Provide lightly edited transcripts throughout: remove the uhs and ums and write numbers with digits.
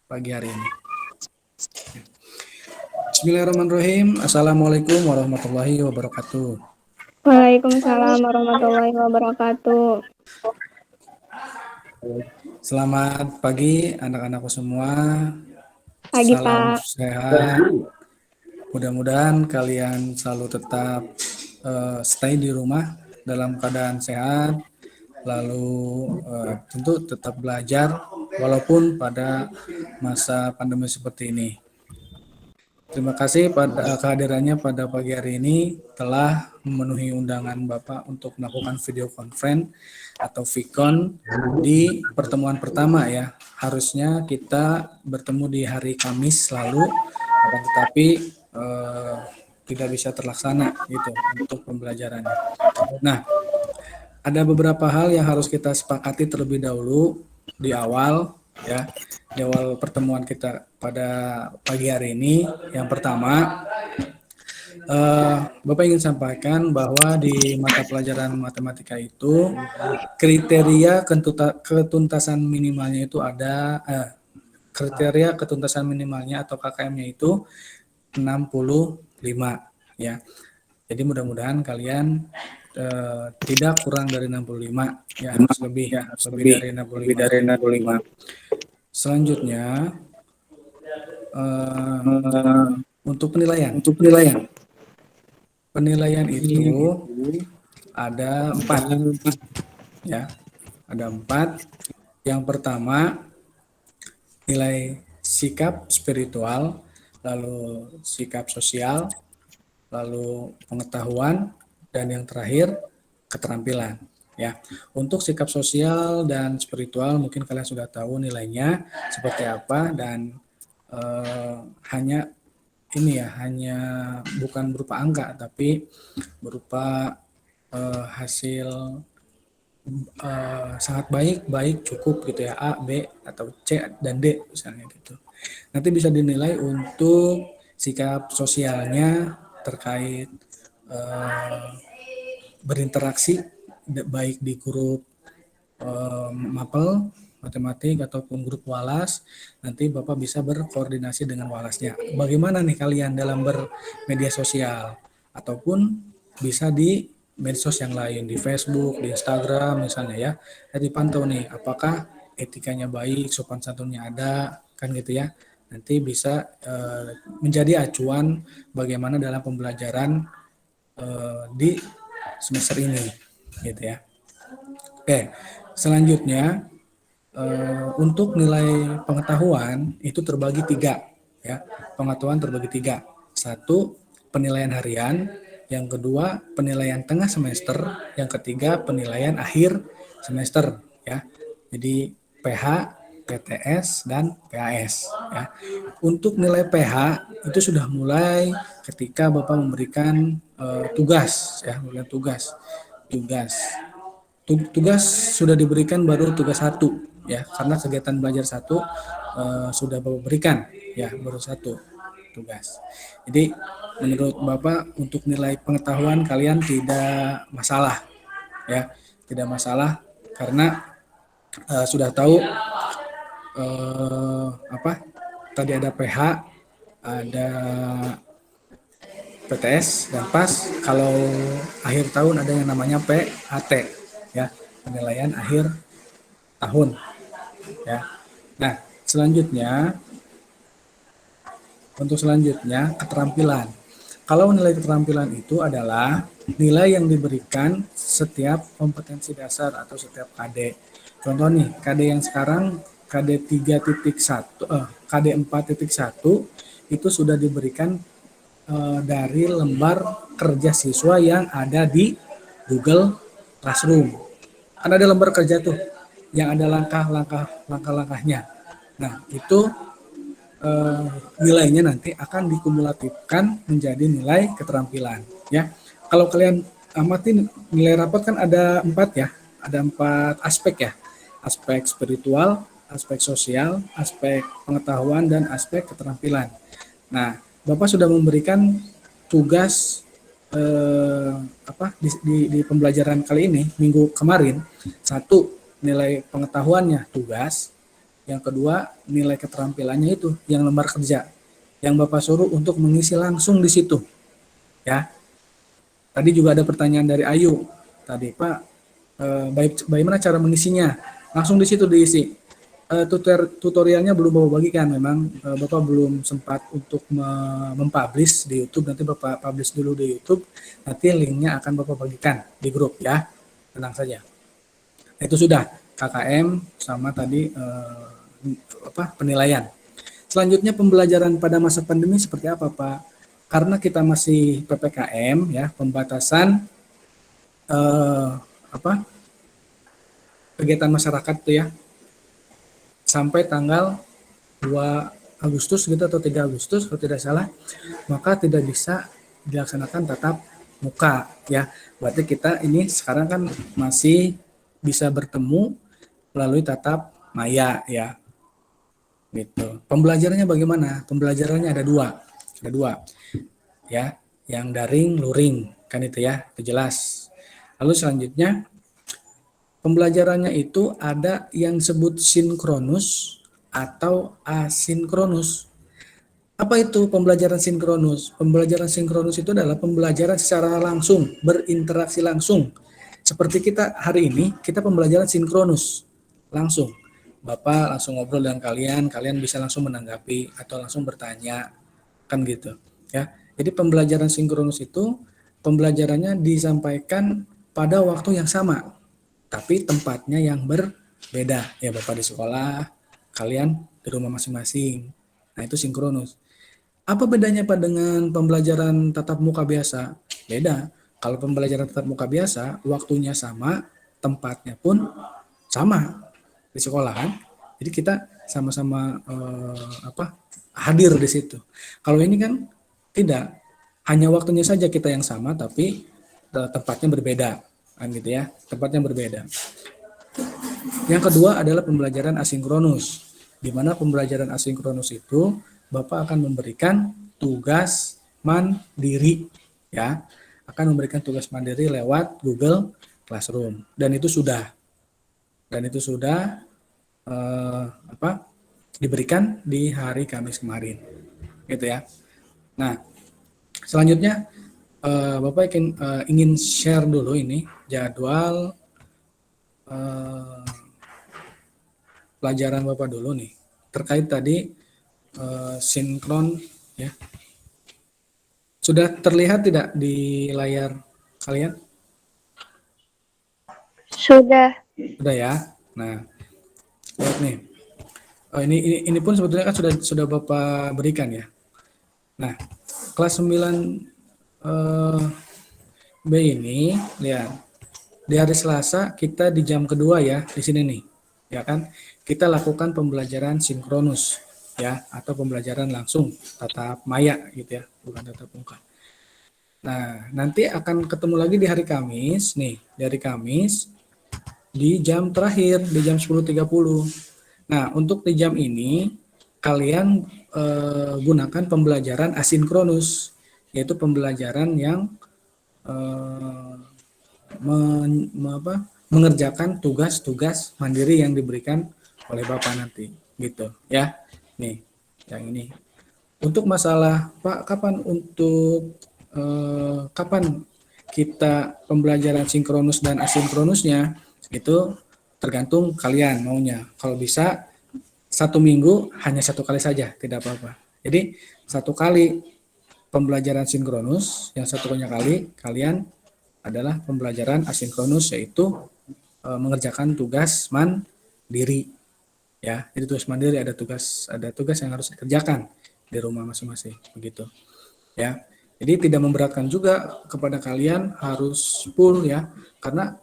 pagi hari ini. Bismillahirrahmanirrahim. Assalamualaikum warahmatullahi wabarakatuh. Waalaikumsalam warahmatullahi wabarakatuh. Selamat pagi anak-anakku semua. Pagi, Salam Pak. sehat. Mudah-mudahan kalian selalu tetap stay di rumah dalam keadaan sehat. Lalu tentu tetap belajar walaupun pada masa pandemi seperti ini. Terima kasih pada kehadirannya pada pagi hari ini telah memenuhi undangan Bapak untuk melakukan video conference atau VCon di pertemuan pertama ya. Harusnya kita bertemu di hari Kamis lalu, akan tetapi tidak bisa terlaksana gitu untuk pembelajarannya. Nah, ada beberapa hal yang harus kita sepakati terlebih dahulu di awal ya, di awal pertemuan kita pada pagi hari ini. Yang pertama, Bapak ingin sampaikan bahwa di mata pelajaran matematika itu kriteria ketuntasan minimalnya itu ada kriteria ketuntasan minimalnya atau KKM-nya itu 65 ya. Jadi mudah-mudahan kalian tidak kurang dari 65 ya, harus lebih ya, lebih dari 65. Selanjutnya untuk penilaian. Penilaian itu ada 4 ya. Ada 4. Yang pertama nilai sikap spiritual, lalu sikap sosial, lalu pengetahuan, dan yang terakhir keterampilan ya. Untuk sikap sosial dan spiritual mungkin kalian sudah tahu nilainya seperti apa, dan hanya ini ya, hanya bukan berupa angka tapi berupa hasil sangat baik, cukup gitu ya, A, B atau C dan D misalnya gitu. Nanti bisa dinilai untuk sikap sosialnya terkait berinteraksi baik di grup mapel matematik ataupun grup walas. Nanti Bapak bisa berkoordinasi dengan walasnya. Bagaimana nih kalian dalam bermedia sosial, ataupun bisa di medsos yang lain, di Facebook, di Instagram misalnya ya. Jadi pantau nih apakah etikanya baik, sopan santunnya ada, kan gitu ya. Nanti bisa menjadi acuan bagaimana dalam pembelajaran di semester ini gitu ya. Oke, selanjutnya untuk nilai pengetahuan itu terbagi 3 ya. Pengetahuan terbagi 3. 1 penilaian harian, yang kedua penilaian tengah semester, yang ketiga penilaian akhir semester ya. Jadi PH, PTS, dan PAS ya. Untuk nilai PH itu sudah mulai ketika Bapak memberikan tugas ya, tugas sudah diberikan baru tugas 1 ya, karena kegiatan belajar 1 sudah Bapak berikan ya, baru 1 tugas. Jadi menurut Bapak untuk nilai pengetahuan kalian tidak masalah ya, tidak masalah karena sudah tahu tadi ada PH, ada PTS, dan PAS. Kalau akhir tahun ada yang namanya PAT ya, penilaian akhir tahun ya. Nah, untuk selanjutnya keterampilan. Kalau nilai keterampilan itu adalah nilai yang diberikan setiap kompetensi dasar atau setiap KD. Contoh nih, KD yang sekarang KD 3.1, KD 4.1 itu sudah diberikan dari lembar kerja siswa yang ada di Google Classroom. Kan ada lembar kerja tuh yang ada langkah-langkahnya. Nah, itu nilainya nanti akan dikumulatifkan menjadi nilai keterampilan ya. Kalau kalian amati nilai rapot kan ada 4 ya, ada 4 aspek ya, aspek spiritual, aspek sosial, aspek pengetahuan, dan aspek keterampilan. Nah, Bapak sudah memberikan tugas di pembelajaran kali ini, minggu kemarin. 1 nilai pengetahuannya tugas, Yang kedua, nilai keterampilannya itu yang lembar kerja yang Bapak suruh untuk mengisi langsung di situ, ya. Tadi juga ada pertanyaan dari Ayu. Tadi, Pak, bagaimana cara mengisinya? Langsung di situ diisi. Tutorialnya belum Bapak bagikan, memang Bapak belum sempat untuk mempublish di YouTube. Nanti Bapak publish dulu di YouTube, nanti linknya akan Bapak bagikan di grup, ya. Tenang saja. Itu sudah KKM sama tadi penilaian. Selanjutnya pembelajaran pada masa pandemi seperti apa, Pak? Karena kita masih PPKM, ya, pembatasan kegiatan masyarakat tuh, ya, sampai tanggal 2 Agustus gitu atau 3 Agustus kalau tidak salah, maka tidak bisa dilaksanakan tatap muka, ya. Berarti kita ini sekarang kan masih bisa bertemu melalui tatap maya, ya. Gitu. Pembelajarannya bagaimana? Pembelajarannya ada dua, ya, yang daring, luring, kan itu, ya, itu jelas. Lalu selanjutnya pembelajarannya itu ada yang disebut sinkronus atau asinkronus. Apa itu pembelajaran sinkronus? Pembelajaran sinkronus itu adalah pembelajaran secara langsung, berinteraksi langsung. Seperti kita hari ini, kita pembelajaran sinkronus, langsung. Bapak langsung ngobrol dengan kalian bisa langsung menanggapi atau langsung bertanya, kan gitu, ya. Jadi pembelajaran sinkronus itu pembelajarannya disampaikan pada waktu yang sama, tapi tempatnya yang berbeda, ya. Bapak di sekolah, kalian di rumah masing-masing. Nah, itu sinkronus. Apa bedanya Pak dengan pembelajaran tatap muka biasa? Beda. Kalau pembelajaran tatap muka biasa, waktunya sama, tempatnya pun sama di sekolahan. Jadi kita sama-sama hadir di situ. Kalau ini kan tidak, hanya waktunya saja kita yang sama, tapi tempatnya berbeda, kan gitu, ya. Tempatnya berbeda. Yang kedua adalah pembelajaran asinkronus. Di mana pembelajaran asinkronus itu Bapak akan memberikan tugas mandiri, ya. Akan memberikan tugas mandiri lewat Google Classroom, dan itu sudah diberikan di hari Kamis kemarin, gitu, ya. Nah, selanjutnya Bapak ingin share dulu ini jadwal pelajaran Bapak dulu nih terkait tadi sinkron, ya. Sudah terlihat tidak di layar kalian? Sudah. Sudah, ya. Nah, lihat nih. Ini pun sebetulnya kan sudah Bapak berikan, ya. Nah, kelas 9 B ini, lihat. Di hari Selasa kita di jam kedua, ya, di sini nih. Ya kan? Kita lakukan pembelajaran sinkronus, ya, atau pembelajaran langsung tatap maya gitu, ya, bukan tatap muka. Nah, nanti akan ketemu lagi di hari Kamis nih, dari Kamis di jam terakhir di jam 10.30. Nah, untuk di jam ini kalian gunakan pembelajaran asinkronus, yaitu pembelajaran yang mengerjakan tugas-tugas mandiri yang diberikan oleh Bapak nanti, gitu, ya. Nih, yang ini. Untuk masalah Pak, kapan kita pembelajaran sinkronus dan asinkronusnya, itu tergantung kalian maunya. Kalau bisa 1 minggu hanya 1 kali saja, tidak apa-apa. Jadi 1 kali pembelajaran sinkronus, yang satunya kali kalian adalah pembelajaran asinkronus, yaitu mengerjakan tugas mandiri, ya. Jadi tugas mandiri ada tugas yang harus dikerjakan di rumah masing-masing, begitu, ya. Jadi tidak memberatkan juga kepada kalian harus full, ya, karena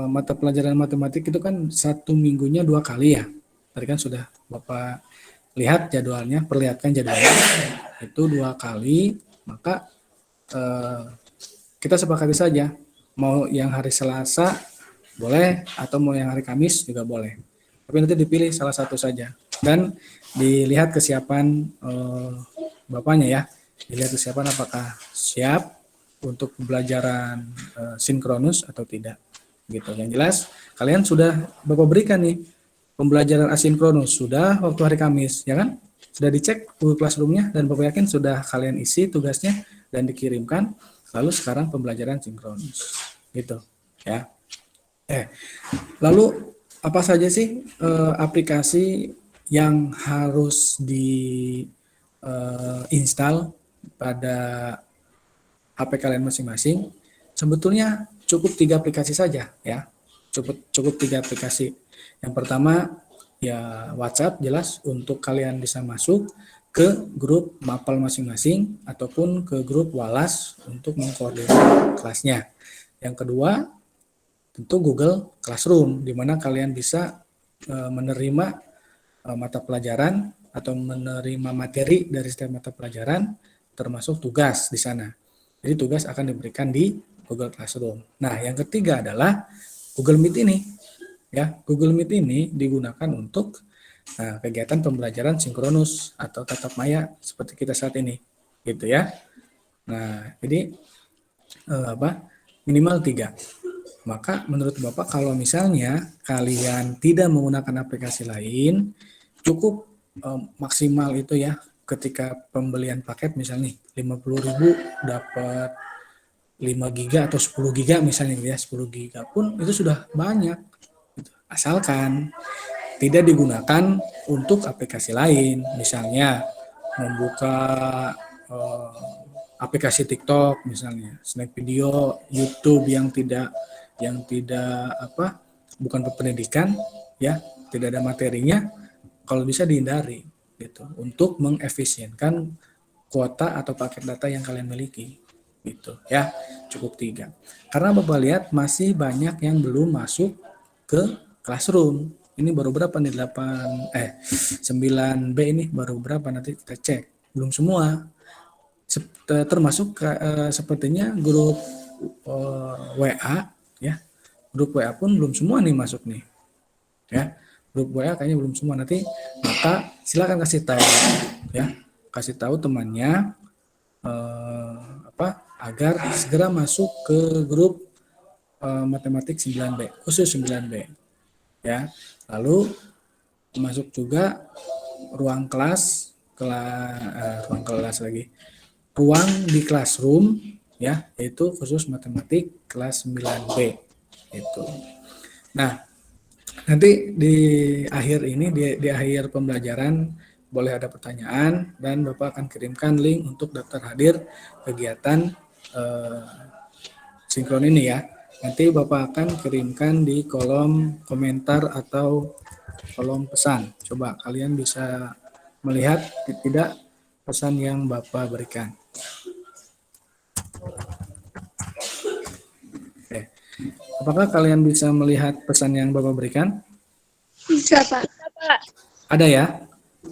mata pelajaran matematik itu kan 1 minggunya 2 kali, ya. Tadi kan sudah Bapak lihat jadwalnya, perlihatkan jadwalnya, itu 2 kali, maka kita sepakati saja, mau yang hari Selasa boleh, atau mau yang hari Kamis juga boleh. Tapi nanti dipilih salah satu saja, dan dilihat kesiapan Bapaknya, ya. Dilihat kesiapan apakah siap untuk pembelajaran sinkronus atau tidak, gitu. Yang jelas kalian sudah Bapak berikan nih Pembelajaran asinkronus sudah waktu hari Kamis, ya kan? Sudah dicek Google Classroom-nya dan Bapak yakin sudah kalian isi tugasnya dan dikirimkan. Lalu sekarang pembelajaran sinkronus, gitu, ya. Lalu apa saja sih aplikasi yang harus di install pada HP kalian masing-masing? Sebetulnya cukup 3 aplikasi saja, ya. Cukup 3 aplikasi. Yang pertama ya WhatsApp, jelas untuk kalian bisa masuk ke grup mapel masing-masing ataupun ke grup Walas untuk mengkoordinasi kelasnya. Yang kedua tentu Google Classroom, di mana kalian bisa menerima mata pelajaran atau menerima materi dari setiap mata pelajaran, termasuk tugas di sana. Jadi tugas akan diberikan di Google Classroom. Nah, yang ketiga adalah Google Meet ini. Ya, Google Meet ini digunakan untuk kegiatan pembelajaran sinkronus atau tatap maya seperti kita saat ini, gitu ya. Nah, jadi minimal 3. Maka menurut Bapak kalau misalnya kalian tidak menggunakan aplikasi lain, cukup maksimal itu ya, ketika pembelian paket misalnya 50.000 dapat 5 giga atau 10 giga misalnya ya, 10 giga pun itu sudah banyak. Asalkan tidak digunakan untuk aplikasi lain, misalnya membuka aplikasi TikTok misalnya, snack video, YouTube yang tidak bukan berpendidikan, ya, tidak ada materinya, kalau bisa dihindari gitu, untuk mengefisienkan kuota atau paket data yang kalian miliki, gitu ya. Cukup 3. Karena Bapak lihat masih banyak yang belum masuk ke Classroom. Ini baru berapa nih? 9B ini baru berapa, nanti kita cek. Belum semua. Termasuk sepertinya grup WA ya. Grup WA pun belum semua nih masuk nih. Ya. Grup WA kayaknya belum semua. Nanti maka silakan kasih tahu ya. Kasih tahu temannya agar segera masuk ke grup matematik 9B, khusus 9B. Ya. Lalu masuk juga ruang ruang di Classroom ya, yaitu khusus matematik kelas 9B itu. Nah, nanti di akhir ini, di akhir pembelajaran boleh ada pertanyaan dan Bapak akan kirimkan link untuk daftar hadir kegiatan sinkron ini ya. Nanti Bapak akan kirimkan di kolom komentar atau kolom pesan. Coba kalian bisa melihat tidak pesan yang Bapak berikan. Oke. Apakah kalian bisa melihat pesan yang Bapak berikan? Bisa, Pak. Ada ya?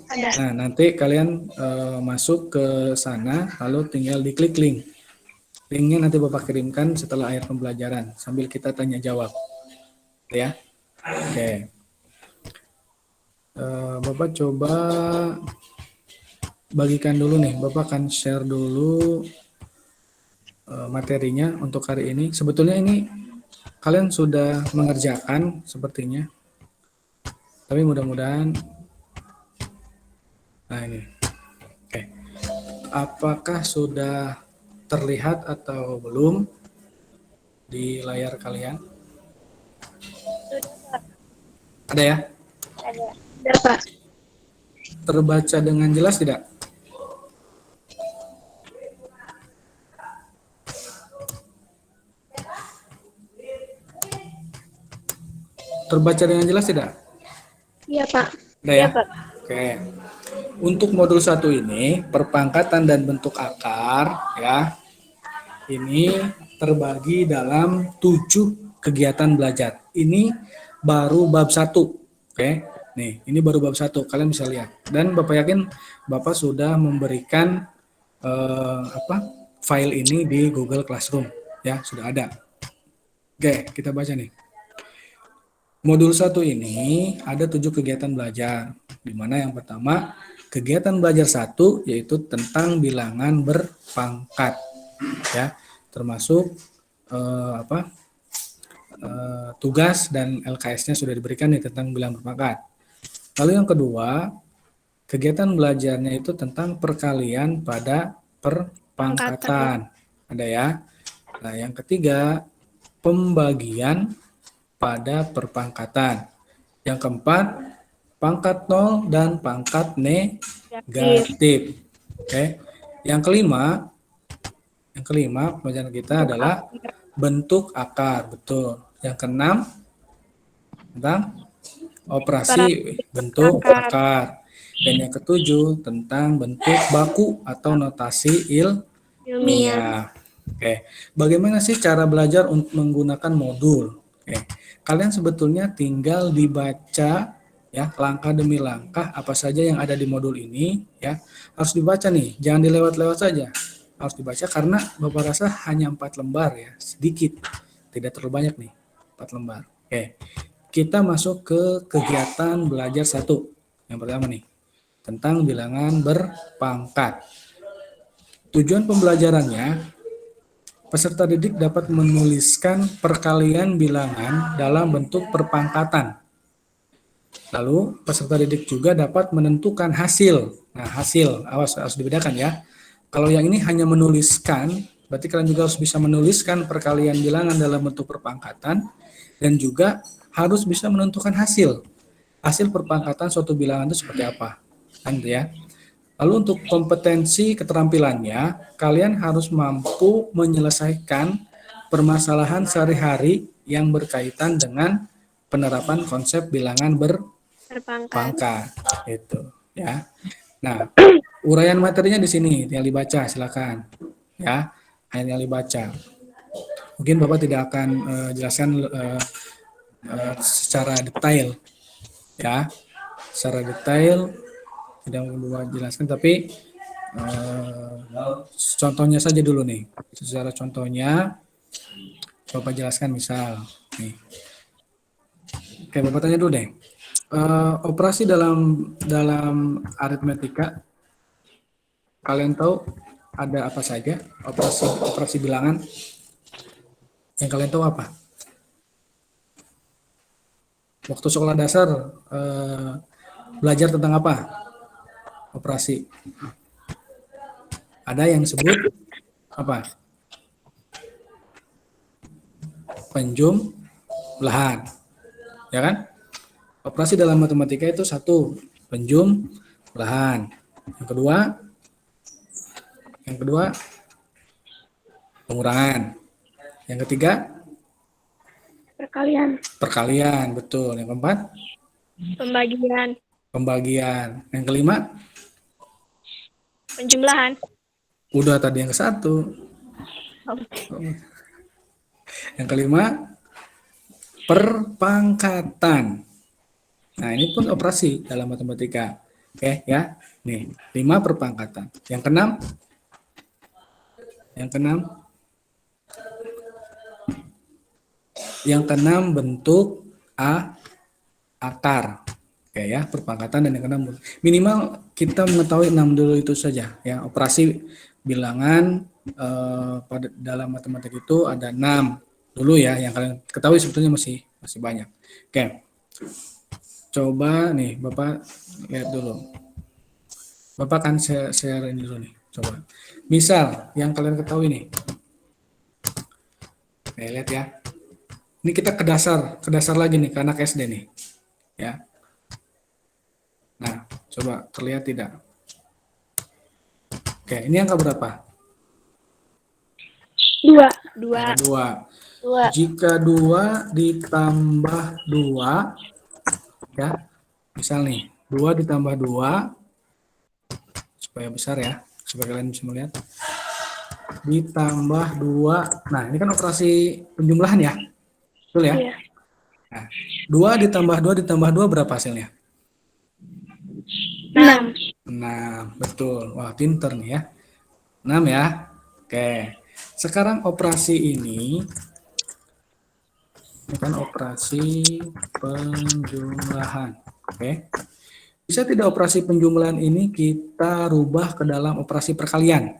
Ada. Nah, nanti kalian masuk ke sana, lalu tinggal diklik link. Linknya nanti Bapak kirimkan setelah akhir pembelajaran, sambil kita tanya jawab. Ya? Oke. Bapak coba bagikan dulu nih. Bapak akan share dulu materinya untuk hari ini. Sebetulnya ini kalian sudah mengerjakan sepertinya. Tapi mudah-mudahan. Nah ini. Oke. Apakah sudah terlihat atau belum di layar kalian? Ada ya? Ada, Pak. Terbaca dengan jelas tidak? Terbaca dengan jelas tidak? Iya, Pak. Ada ya? Oke. Untuk modul 1 ini, perpangkatan dan bentuk akar, ya, ini terbagi dalam 7 kegiatan belajar. Ini baru bab 1. Oke. Nih, ini baru bab 1. Kalian bisa lihat. Dan Bapak yakin Bapak sudah memberikan file ini di Google Classroom. Ya, sudah ada. Oke, kita baca nih. Modul 1 ini ada 7 kegiatan belajar, di mana yang pertama kegiatan belajar 1 yaitu tentang bilangan berpangkat, ya, termasuk tugas dan LKS-nya sudah diberikan nih tentang bilangan berpangkat. Lalu yang kedua, kegiatan belajarnya itu tentang perkalian pada perpangkatan. Ada ya. Nah, yang ketiga, pembagian pada perpangkatan. Yang keempat, pangkat nol dan pangkat negatif. Oke. Yang kelima pelajaran kita adalah bentuk akar. Betul. Yang keenam tentang operasi bentuk akar. Dan yang ketujuh tentang bentuk baku atau notasi ilmiah. Oke, bagaimana sih cara belajar untuk menggunakan modul? Oke, kalian sebetulnya tinggal dibaca ya langkah demi langkah apa saja yang ada di modul ini ya harus dibaca nih, jangan dilewat-lewat saja. Harus dibaca karena Bapak rasa hanya 4 lembar ya, sedikit, tidak terlalu banyak nih, 4 lembar. Oke, kita masuk ke kegiatan belajar 1. Yang pertama nih, tentang bilangan berpangkat. Tujuan pembelajarannya, peserta didik dapat menuliskan perkalian bilangan dalam bentuk perpangkatan. Lalu peserta didik juga dapat menentukan hasil. Nah, hasil harus dibedakan ya. Kalau yang ini hanya menuliskan, berarti kalian juga harus bisa menuliskan perkalian bilangan dalam bentuk perpangkatan dan juga harus bisa menentukan hasil. Hasil perpangkatan suatu bilangan itu seperti apa. Kan ya. Lalu untuk kompetensi keterampilannya, kalian harus mampu menyelesaikan permasalahan sehari-hari yang berkaitan dengan penerapan konsep bilangan berpangkat. Itu, ya. Nah, uraian materinya di sini, tinggal dibaca, silakan. Ya, hanya tinggal dibaca. Mungkin Bapak tidak akan jelaskan secara detail, ya, secara detail. Tidak mau jelaskan, tapi contohnya saja dulu nih. Secara contohnya, Bapak jelaskan misal. Nih. Oke, Bapak tanya dulu deh. Operasi dalam aritmetika, kalian tahu ada apa saja? Operasi bilangan yang kalian tahu apa? Waktu sekolah dasar belajar tentang apa? Operasi. Ada yang sebut apa? Penjumlahan. Ya kan? Operasi dalam matematika itu 1, penjumlahan. Yang kedua pengurangan. Yang ketiga perkalian, betul. Yang keempat pembagian. Yang kelima Penjumlahan. udah tadi yang ke-1. Yang kelima perpangkatan. Nah, ini pun operasi dalam matematika. Oke, ya. Nih, 5 perpangkatan. Yang keenam bentuk akar. Oke ya, perpangkatan dan yang keenam. Minimal kita mengetahui 6 dulu itu saja ya. Operasi bilangan pada dalam matematika itu ada 6 dulu ya, yang kalian ketahui sebetulnya masih banyak. Oke. Coba nih Bapak lihat dulu. Bapak akan share ini dulu nih. Coba. Misal yang kalian ketahui nih. Oke, lihat ya. Ini kita ke dasar lagi nih, ke anak SD nih. Ya. Nah, coba terlihat tidak? Oke, ini angka berapa? 2. 2. Jika 2 ditambah 2, ya, misal nih, 2 ditambah 2, supaya besar ya, supaya kalian bisa melihat. Ditambah 2, nah ini kan operasi penjumlahan ya, betul ya? Iya. Nah, 2 ditambah 2 berapa hasilnya? 6. 6, betul. Wah, pinter nih ya. 6 ya. Oke. Sekarang operasi ini kan operasi penjumlahan. Oke. Bisa tidak operasi penjumlahan ini kita rubah ke dalam operasi perkalian?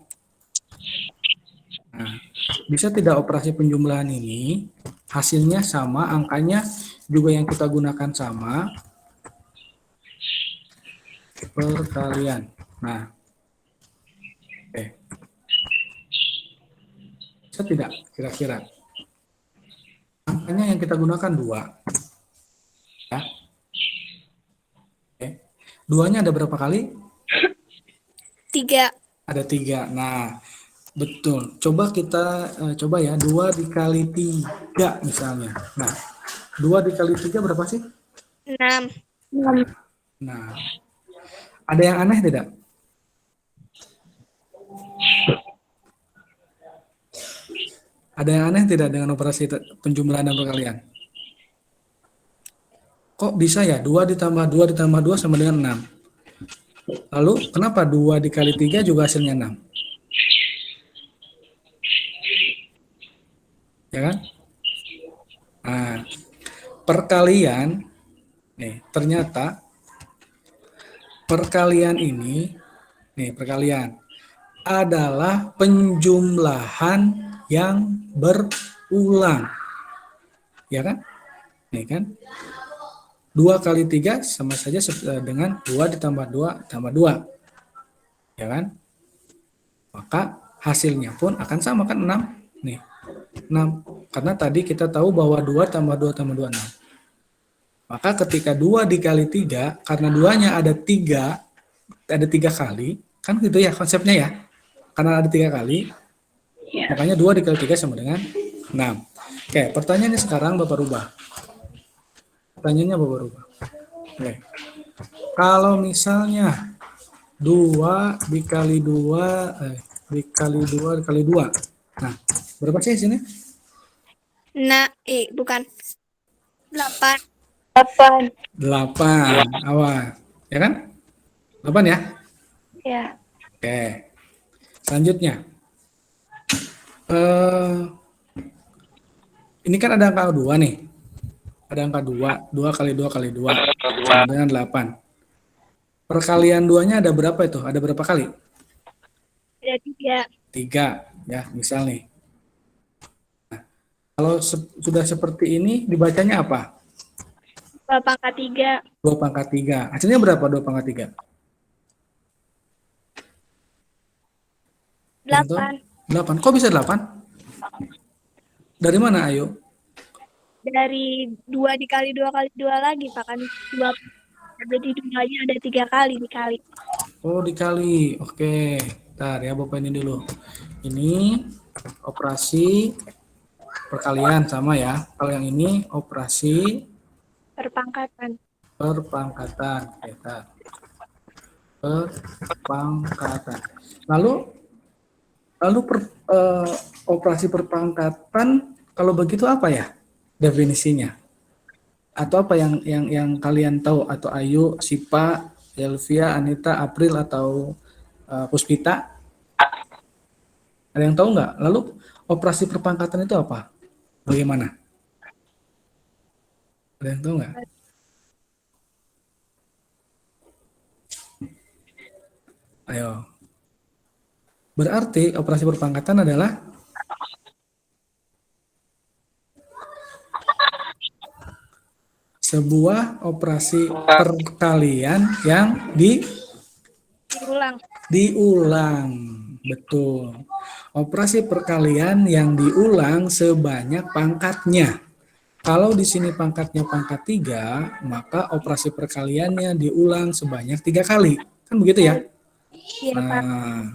Nah, bisa tidak operasi penjumlahan ini hasilnya sama, angkanya juga yang kita gunakan sama, perkalian. Nah, oke. Bisa tidak kira-kira? Angkanya yang kita gunakan 2. Ya. Oke. 2-nya ada berapa kali? 3. Ada 3. Nah, betul. Coba kita coba ya, 2 dikali 3 misalnya. Nah, 2 dikali 3 berapa sih? 6. Nah, ada yang aneh tidak? Ada yang aneh tidak dengan operasi penjumlahan dan perkalian? Kok bisa ya 2 ditambah 2 ditambah 2 sama dengan 6? Lalu kenapa 2 dikali 3 juga hasilnya 6? Ya kan? Nah, perkalian, nih ternyata perkalian ini, nih perkalian adalah penjumlahan yang berulang. Ya kan? Nih kan? 2 kali 3 sama saja dengan 2 ditambah 2 tambah 2. Ya kan? Maka hasilnya pun akan sama kan 6. Nih, 6. Karena tadi kita tahu bahwa 2 tambah 2 tambah 2, 6. Maka ketika 2 dikali 3, karena 2-nya ada 3 kali, kan gitu ya konsepnya ya. Karena ada 3 kali, makanya 2 dikali 3 sama dengan 6. Oke, pertanyaannya sekarang Bapak rubah. Pertanyaannya Bapak rubah. Oke. Kalau misalnya 2 dikali 2, dikali 2 dikali 2. Nah, berapa sih sini? Nah, bukan. 8. 8. Awas. Ya kan? 8 ya? Ya. Oke. Selanjutnya. Ini kan ada angka 2 nih. Ada angka 2. 2 kali 2 kali 2. Sama dengan 8. Perkalian 2-nya ada berapa itu? Ada berapa kali? Ada 3. 3. Ya, misal nih. Nah, kalau sudah seperti ini, dibacanya apa? 2 pangkat 3. 2 pangkat 3. Hasilnya berapa 2 pangkat 3? 8. 8. Kok bisa 8? Dari mana, ayo? Dari 2 dikali 2 kali 2 lagi, Pak. Kan 2. Jadi 2-nya ada 3 kali dikali. Oh, dikali. Oke. Bentar ya, Bapak ini dulu. Ini operasi perkalian sama ya. Kalau yang ini operasi Perpangkatan. perpangkatan. Oke, bentar. Perpangkatan. Lalu operasi perpangkatan kalau begitu apa ya definisinya? Atau apa yang kalian tahu, atau Ayu, Sipa, Elvia, Anita, April, atau Puspita? Ada yang tahu nggak? Lalu operasi perpangkatan itu apa? Bagaimana? Ada yang tahu nggak? Ayo. Berarti operasi perpangkatan adalah sebuah operasi perkalian yang diulang. Betul. Operasi perkalian yang diulang sebanyak pangkatnya. Kalau di sini pangkatnya pangkat 3, maka operasi perkaliannya diulang sebanyak 3 kali. Kan begitu ya? Iya, Pak. Nah,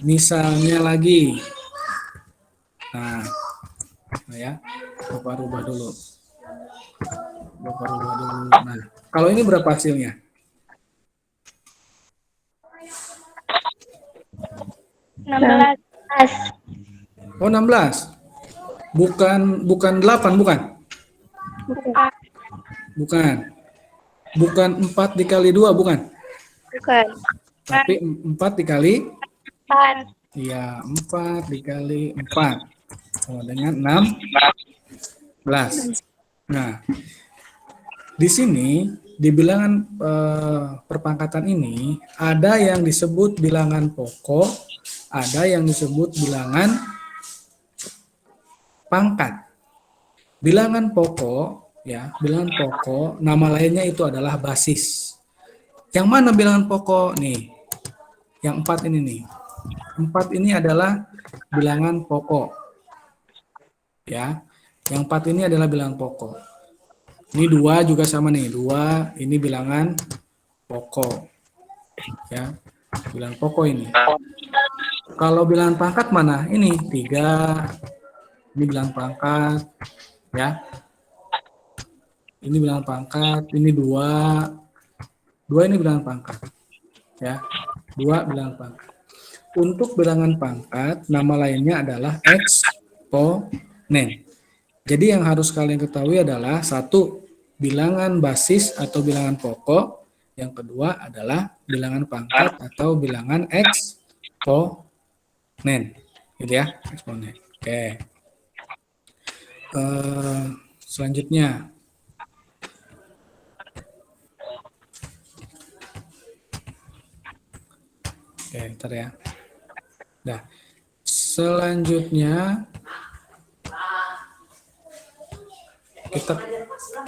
misalnya lagi. Nah, ya, Bapak rubah dulu. Nah, kalau ini berapa hasilnya? 16. Oh, 16. Bukan 8, bukan? Bukan. Bukan. Bukan 4 dikali 2, bukan? Bukan. Tapi 4 dikali? 4. Iya, 4 dikali 4. Sama dengan 16. Nah, di sini di bilangan perpangkatan ini ada yang disebut bilangan pokok, ada yang disebut bilangan pangkat. Bilangan pokok, ya, bilangan pokok nama lainnya itu adalah basis. Yang mana bilangan pokok nih? Yang 4 ini nih. 4 ini adalah bilangan pokok. Ya. Yang 4 ini adalah bilangan pokok. Ini 2 juga sama nih. 2 ini bilangan pokok. Ya. Bilangan pokok ini. Kalau bilangan pangkat mana? Ini 3. Ini bilangan pangkat. Ya. Ini bilangan pangkat. Ini 2. 2 ini bilangan pangkat. Ya. 2 bilangan pangkat. Untuk bilangan pangkat, nama lainnya adalah eksponen. Jadi yang harus kalian ketahui adalah satu, bilangan basis atau bilangan pokok. Yang kedua adalah bilangan pangkat atau bilangan eksponen. Gitu ya, eksponen. Oke. Selanjutnya. Oke, ntar ya. Nah, selanjutnya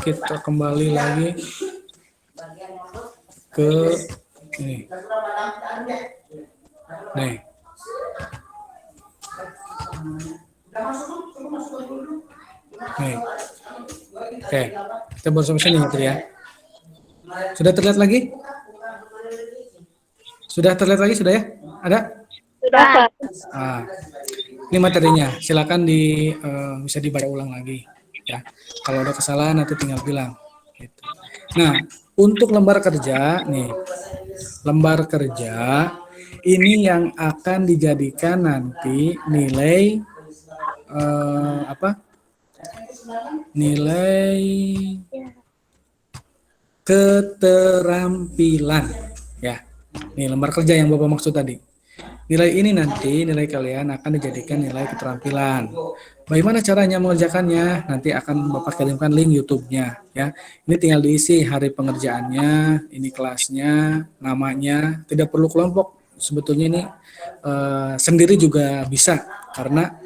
kita kembali lagi ke ini. Nih. Nih. Oke, kita baru sampai sini ya. Sudah terlihat lagi? Sudah terlihat lagi sudah ya? Ada? Sudah, Pak. Nah, ini materinya. Silakan bisa dibaca ulang lagi ya. Kalau ada kesalahan nanti tinggal bilang. Gitu. Nah, untuk lembar kerja nih, lembar kerja ini yang akan dijadikan nanti nilai nilai keterampilan ya. Nih lembar kerja yang Bapak maksud tadi. Nilai ini nanti, nilai kalian akan dijadikan nilai keterampilan. Bagaimana caranya mengerjakannya? Nanti akan Bapak kirimkan link YouTube-nya ya. Ini tinggal diisi hari pengerjaannya, ini kelasnya, namanya, tidak perlu kelompok. Sebetulnya ini sendiri juga bisa karena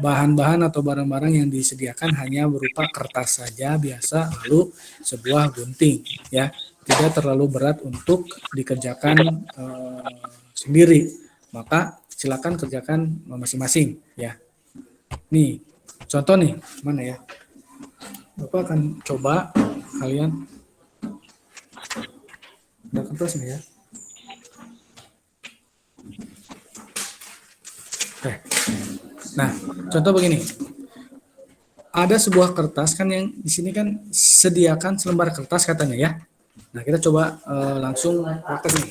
bahan-bahan atau barang-barang yang disediakan hanya berupa kertas saja biasa, lalu sebuah gunting ya. Tidak terlalu berat untuk dikerjakan sendiri, maka silakan kerjakan masing-masing ya. Nih contoh nih, mana ya, Bapak akan coba kalian ada kertas nih ya. Oke. Nah contoh begini, ada sebuah kertas kan yang di sini kan sediakan selembar kertas katanya ya. Nah kita coba langsung praktek nih.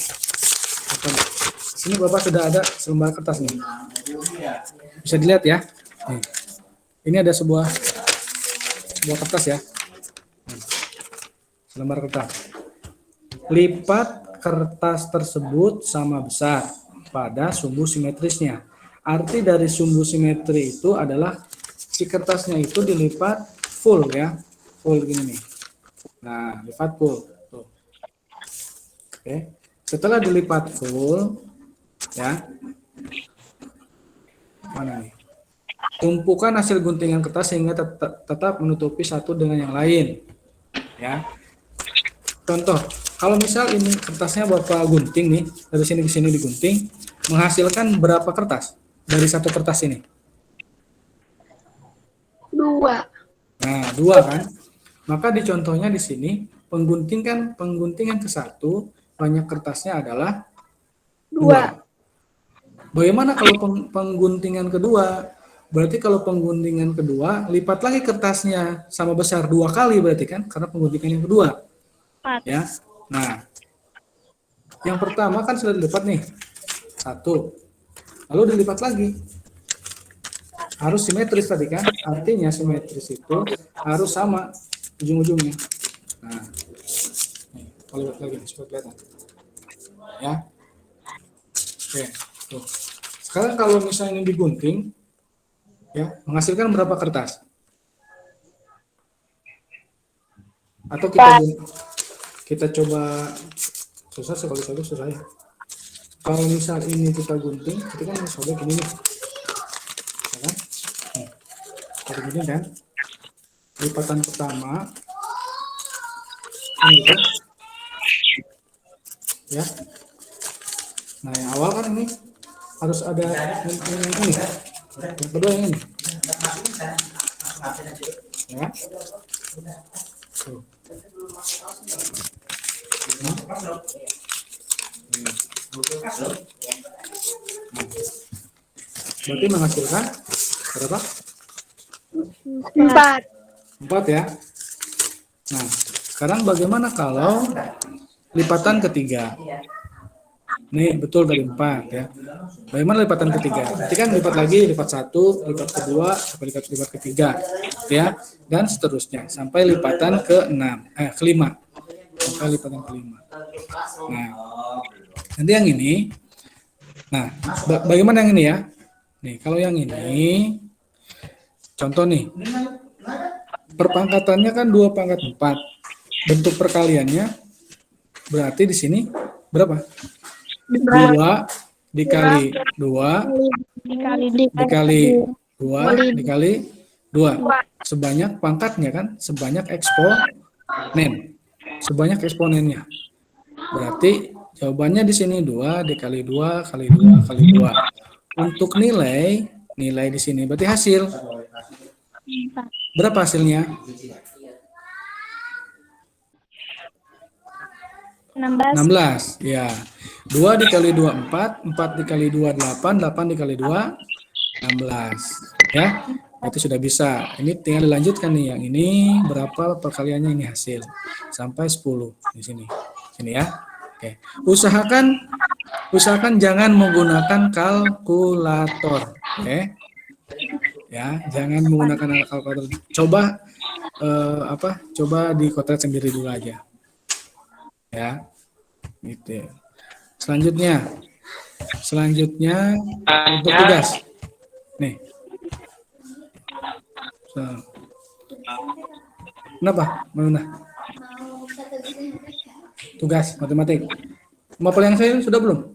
Sini Bapak sudah ada selembar kertas nih. Bisa dilihat ya. Nih. Ini ada sebuah kertas ya. Selembar kertas. Lipat kertas tersebut sama besar pada sumbu simetrisnya. Arti dari sumbu simetri itu adalah si kertasnya itu dilipat full ya. Full gini nih. Nah, lipat full. Tuh. Oke. Setelah dilipat full ya. Mana nih? Tumpukan hasil guntingan kertas sehingga tetap menutupi satu dengan yang lain. Ya. Contoh, kalau misal ini kertasnya Bapak gunting nih, dari sini ke sini digunting, menghasilkan berapa kertas dari satu kertas ini? 2. Nah, 2 kan? Maka di contohnya di sini, pengguntingan ke satu, banyak kertasnya adalah 2. Bagaimana kalau pengguntingan kedua? Berarti kalau pengguntingan kedua, lipat lagi kertasnya sama besar 2 kali berarti kan? Karena pengguntingan yang kedua. 4. Ya. Nah, yang pertama kan sudah dilipat nih. 1. Lalu dilipat lagi. Harus simetris tadi kan? Artinya simetris itu harus sama ujung-ujungnya. Nah, nih, kalau lihat lagi supaya kelihatan. Ya. Oke, tuh. Sekarang kalau misalnya ini digunting, ya, menghasilkan berapa kertas? Atau kita coba, susah sekali susah ya. Kalau misal ini kita gunting, kita kan sobek ini nih. Ya kan? Nih, kita gunting kan? Lipatan pertama, ini gitu. ya. Nah, yang awal kan ini harus ada yang ini. Yang kedua yang ini. Ya. Tuh. Berarti menghasilkan berapa? 4. 4 ya. Nah, sekarang bagaimana kalau lipatan ketiga? Nih, betul dari 4 ya. Bagaimana lipatan ketiga? Nanti kan lipat lagi, lipat 1, lipat kedua, sampai lipat ketiga. Ya, dan seterusnya. Sampai lipatan kelima. Sampai lipatan kelima. Nah, nanti yang ini. Nah, bagaimana yang ini ya? Nih, kalau yang ini, contoh nih, perpangkatannya kan 2 pangkat 4. Bentuk perkaliannya berarti di sini berapa? 2 dikali 2 dikali 2 dikali 2. Sebanyak pangkatnya kan, sebanyak eksponen. Sebanyak eksponennya. Berarti jawabannya di sini 2 dikali 2 kali 2 kali 2. Untuk nilai di sini berarti hasil. Berapa hasilnya? 16. Ya. 2 dikali 2 4, 4 dikali 2 8, 8 dikali 2 16. Ya. Itu sudah bisa. Ini tinggal dilanjutkan nih, yang ini berapa perkaliannya ini hasil. Sampai 10 di sini. Sini ya. Oke. Usahakan jangan menggunakan kalkulator, oke? Ya, jangan menggunakan kalkulator. Coba coba dikotret sendiri dulu aja. Ya. Gitu. Selanjutnya untuk tugas. Nih. Kenapa? Mana? Tugas matematik. Mapel yang saya sudah belum?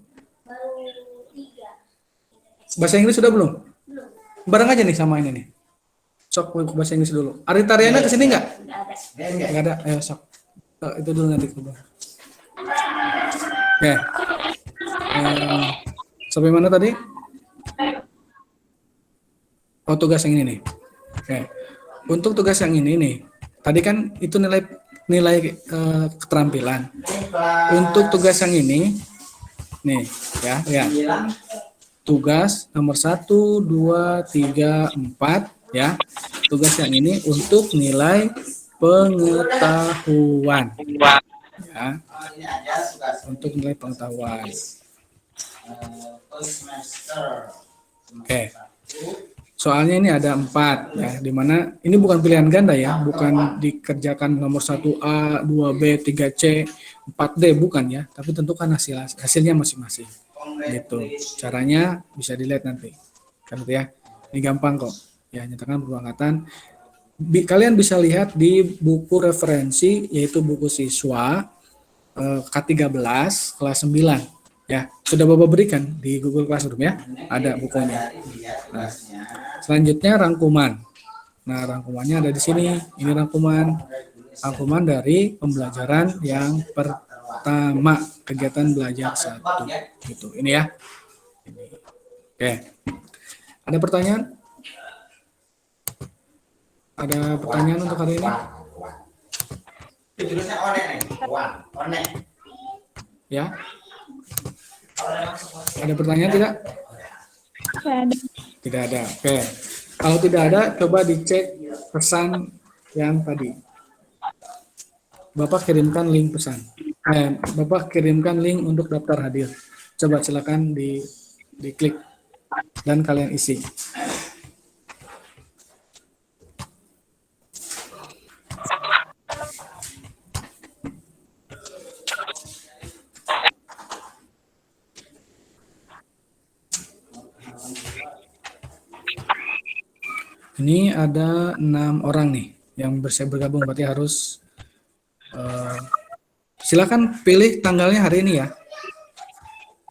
Bahasa Inggris sudah belum? Bareng aja nih sama ini nih. Sok bahasa Inggris dulu. Ari Tariana kesini nggak? Nggak ada. Ayo sok. Itu dulu nanti. Oke. Sampai mana tadi? Oh, tugas yang ini nih. Oke. Untuk tugas yang ini nih, tadi kan itu nilai keterampilan. Untuk tugas yang ini, nih, ya. Tugas nomor 1, 2, 3, 4, ya. Tugas yang ini untuk nilai pengetahuan. Ya. Untuk nilai pengetahuan. Oke. Soalnya ini ada 4 ya, dimana ini bukan pilihan ganda ya, bukan dikerjakan nomor 1A, 2B, 3C, 4D, bukan ya, tapi tentukan hasilnya masing-masing. Gitu. Caranya bisa dilihat nanti. Kan gitu ya. Ini gampang kok. Ya, nyatakan perpangkatan. Kalian bisa lihat di buku referensi, yaitu buku siswa K13 kelas 9. Ya, sudah Bapak berikan di Google Classroom ya, ada bukunya. Nah, selanjutnya rangkuman. Nah, rangkumannya ada di sini. Ini rangkuman dari pembelajaran yang pertama, kegiatan belajar 1. Gitu. Ini ya. Oke. Ada pertanyaan? Ada pertanyaan untuk hari ini? Ya. Ada pertanyaan tidak? Tidak ada. Oke. Kalau tidak ada, coba dicek pesan yang tadi. Bapak kirimkan link pesan. Bapak kirimkan link untuk daftar hadir. Coba silakan diklik dan kalian isi. Ini ada 6 orang nih yang bergabung, berarti harus silakan pilih tanggalnya hari ini ya.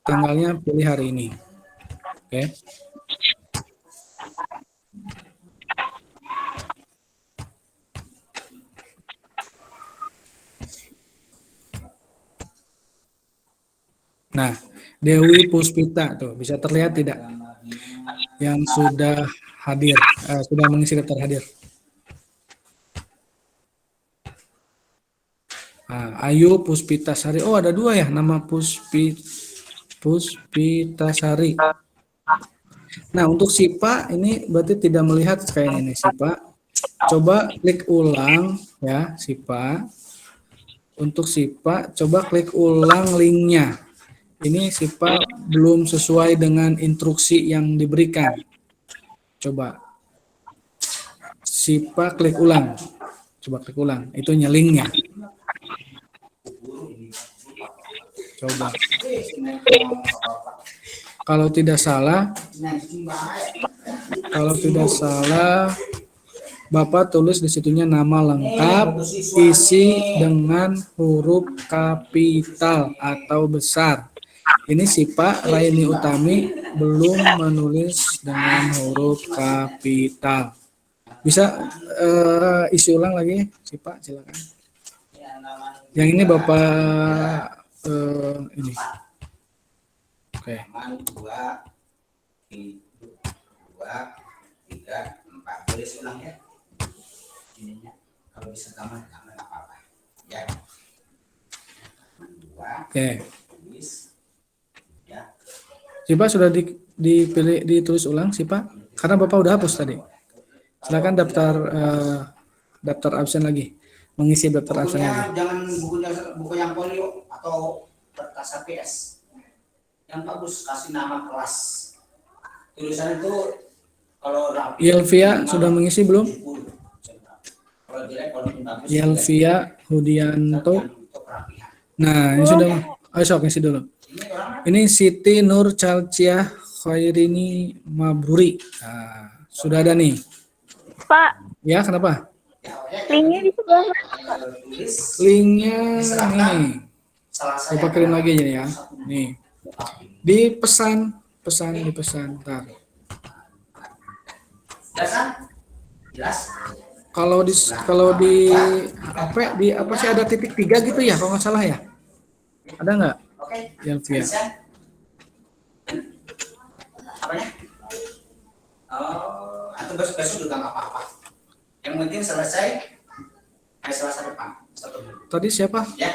Tanggalnya pilih hari ini. Oke. Nah, Dewi Puspita tuh bisa terlihat tidak yang sudah hadir, sudah mengisi daftar hadir. Nah, Ayu Puspitasari. Oh, ada dua ya nama Puspitasari. Nah, untuk Sipa ini berarti tidak melihat kayaknya ini Sipa. Coba klik ulang ya Sipa. Untuk Sipa, coba klik ulang linknya. Ini Sipa belum sesuai dengan instruksi yang diberikan. Coba Sipa klik ulang. Coba klik ulang. Itu linknya. Coba. Kalau tidak salah, Bapak tulis di situnya nama lengkap, isi dengan huruf kapital atau besar. Ini Sipa Raini Utami belum menulis dengan huruf kapital. Bisa isi ulang lagi, Sipa, silakan. Yang ini Bapak ini. Oke. 2, 3, 4. Tulis ulang ya. Ininya kalau bisa gambar nggak apa-apa. Ya. 2. Oke. Tulis. Ya. Sipa sudah dipilih ditulis ulang, Sipa? Karena Bapak udah hapus tadi. Silakan daftar absen lagi. Mengisi daftar absen lagi. Jangan buku yang polio atau kertas HPS. Yang bagus kasih nama kelas. Tulisan itu kalau rapi. Yelvia sudah mengisi belum? Kalau jelek kalau bagus. Yelvia Hudianto. Nah, ini sudah. Ayo sok isi dulu. Ini Siti Nur Calciah Khairini Mabruri. Nah, sudah ada nih. Pak, Ya, kenapa? linknya di sebelah Linknya nih. Coba kirim lagi aja ya. Nih. Dipesan. Ntar. Jelas? Kalau di apa sih ada titik 3 gitu ya kalau nggak salah ya? Ada nggak? Oke. Yelvia. Apanya? Oh, atau besok juga nggak apa-apa. Yang penting selesai Selasa depan. 1 minggu. Tadi siapa? Ya.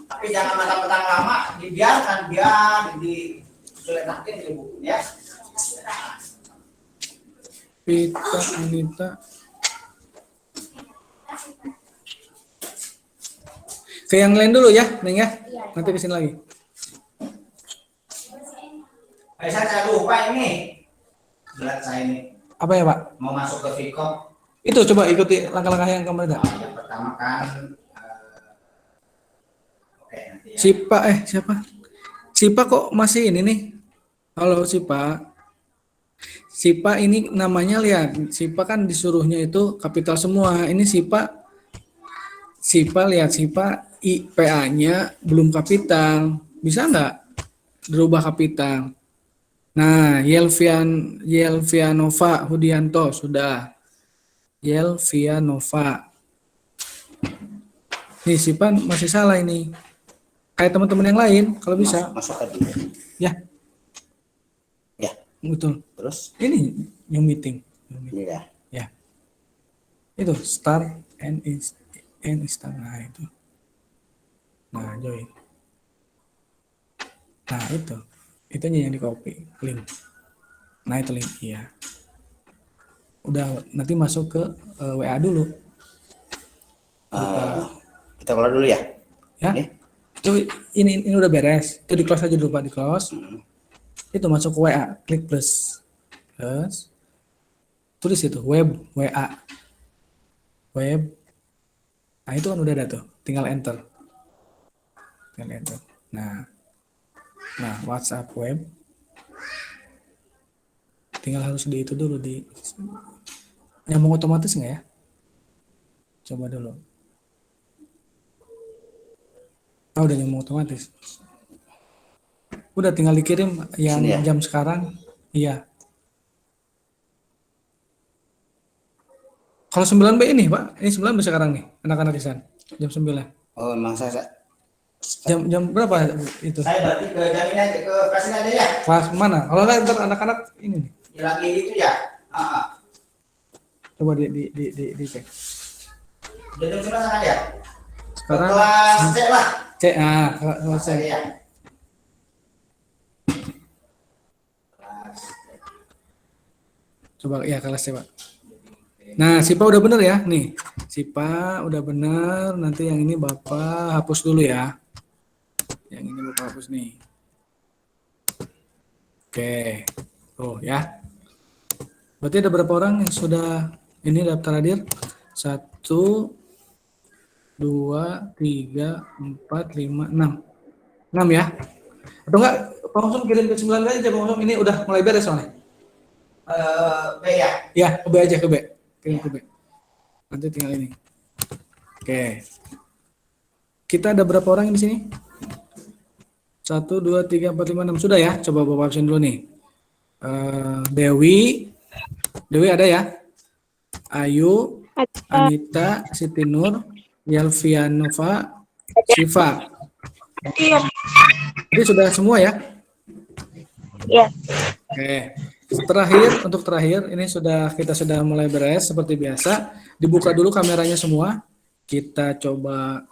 Tapi jangan mentang-mentang lama, dibiarkan biar disuletakin di buku ya. Pita Anita. Ke yang lain dulu ya, Neng ya. Nanti kesini lagi. Saya lupa ini. Berat saya ini. Apa ya Pak? Mau masuk ke Vkop. Itu coba ikuti langkah-langkah yang kemarin. Yang pertama kan oke, nanti ya. Siapa? Sipa kok masih ini nih? Halo Sipa. Sipa ini namanya lihat. Sipa kan disuruhnya itu kapital semua. Ini Sipa lihat Sipa IPA-nya belum kapital. Bisa nggak dirubah kapital? Nah, Yelvianova Hudianto sudah. Yelvianova. Nih Sipa masih salah ini. Kayak teman-teman yang lain kalau bisa. Masuk tadi. Ya. Ya. Betul. Terus Ini yang meeting. ini ya. Ya. Itu start and start. Nah itu. Nah join. Nah itu. Itunya yang di copy. Link. Nah itu link. Iya. Udah nanti masuk ke WA dulu. Kita keluar dulu ya. Ya. Itu ini udah beres. Itu di close aja dulu Pak, di close. Itu masuk ke WA, klik plus. Tulis itu web WA. Web. Nah, itu kan udah ada tuh. Tinggal enter. Nah, WhatsApp web. Tinggal harus di itu dulu di nyambung otomatis nggak ya? Coba dulu. Oh, udah nyambung otomatis. Udah tinggal dikirim yang Sini ya? jam sekarang. Iya. Kalau 9B ini, Pak. Ini 9B sekarang nih, anak-anak di sana. Jam 9. Oh, emang saya Jam berapa itu? Saya berarti ke jamin aja ke kasih aja ya. Kelas mana? Kalau nggak ntar anak-anak ini nih. Lagi itu ya. Coba di cek. Udah jam 9 aja. Sekarang Kelas C lah. C, kelas C. Ya. Coba ya kelas C, Pak. Nah, Sipa udah bener ya, nih. Sipa udah bener, nanti yang ini Bapak hapus dulu ya. Yang ini Bapak hapus nih. Oke, tuh ya. Berarti ada berapa orang yang sudah ini daftar hadir? 1, 2, 3, 4, 5, 6. 6 ya? Atau enggak, Pak Ngosum kirim ke 9 aja, Pak Ngosum. Ini udah mulai beres soalnya. B ya? Ya, ke B aja, ke B. Kirim ke B. Nanti tinggal ini. Oke. Kita ada berapa orang di sini? 1, 2, 3, 4, 5, 6. Sudah ya? Coba Bapak absen dulu nih. Dewi. Dewi ada ya? Ayu, Anita, Siti Nur, Yelvianova, Siva. Iya. Jadi sudah semua ya? Iya. Oke. Untuk terakhir ini kita sudah mulai beres seperti biasa. Dibuka dulu kameranya semua. Kita coba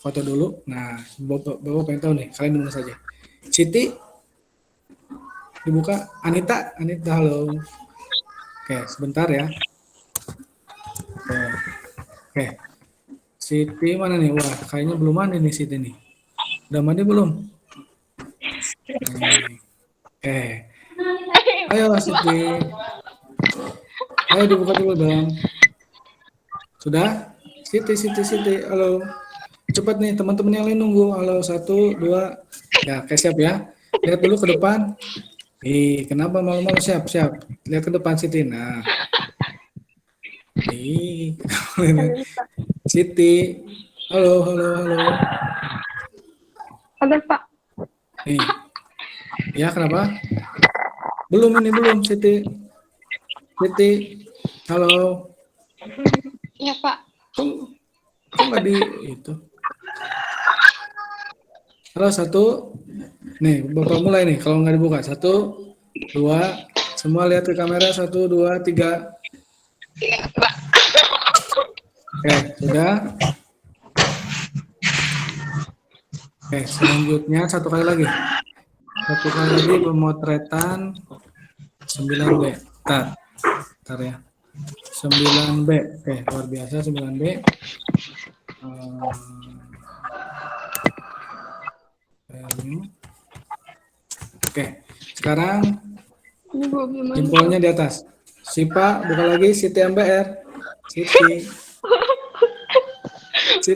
foto dulu. Nah, Bapak pengen tahu nih, kalian dengar saja. Siti dibuka. Anita halo. Oke, sebentar ya. Oke. Siti mana nih? Wah, kayaknya belum mandi nih Siti nih. Udah mandi belum? Ayo Siti. Ayo dibuka dulu dong. Sudah? Siti. Halo. Cepat nih teman-teman yang lain nunggu. Halo 1, 2. Ya, oke siap ya. Lihat dulu ke depan. Kenapa malu-malu? Siap. Lihat ke depan Siti. Nah. Siti. Halo. Ada Pak. Nih. Ya, kenapa? Belum Siti. Halo. Iya Pak. Kok nggak di itu? Halo 1. Nih, Bapak mulai nih. Kalau nggak dibuka 1, 2. Semua lihat ke kamera 1, 2, 3. Iya Pak. Oke, sudah. Oke, selanjutnya satu kali lagi pemotretan 9B. Bentar ya. 9B. Oke, luar biasa 9B. Oke, sekarang jempolnya di atas. Sipa, buka lagi. Siti MBR. Siti. 1,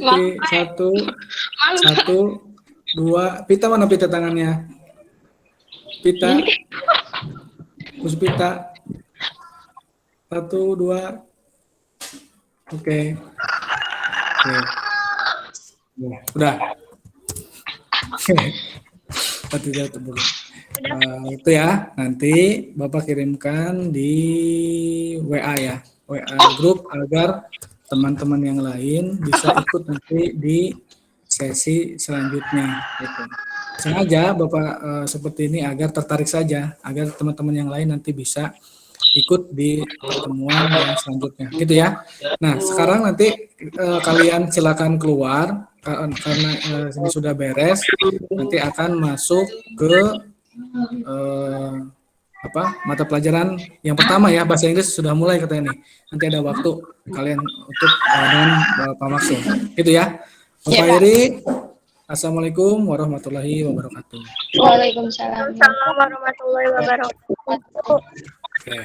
2. Pita mana pita tangannya? Pita. Puspita. 1, 2. Oke. Udah. Itu ya. Nanti Bapak kirimkan di WA ya. WA grup agar teman-teman yang lain bisa ikut nanti di sesi selanjutnya. Gitu. Sengaja Bapak seperti ini agar tertarik saja, agar teman-teman yang lain nanti bisa ikut di pertemuan yang selanjutnya, gitu ya. Nah, sekarang nanti kalian silakan keluar karena ini sudah beres. Nanti akan masuk ke mata pelajaran yang pertama ya, bahasa Inggris sudah mulai katanya nih. Nanti ada waktu kalian untuk dengan Pak Maksum, gitu ya. Bapak Iri, Assalamualaikum warahmatullahi wabarakatuh. Waalaikumsalam warahmatullahi wabarakatuh. Oke.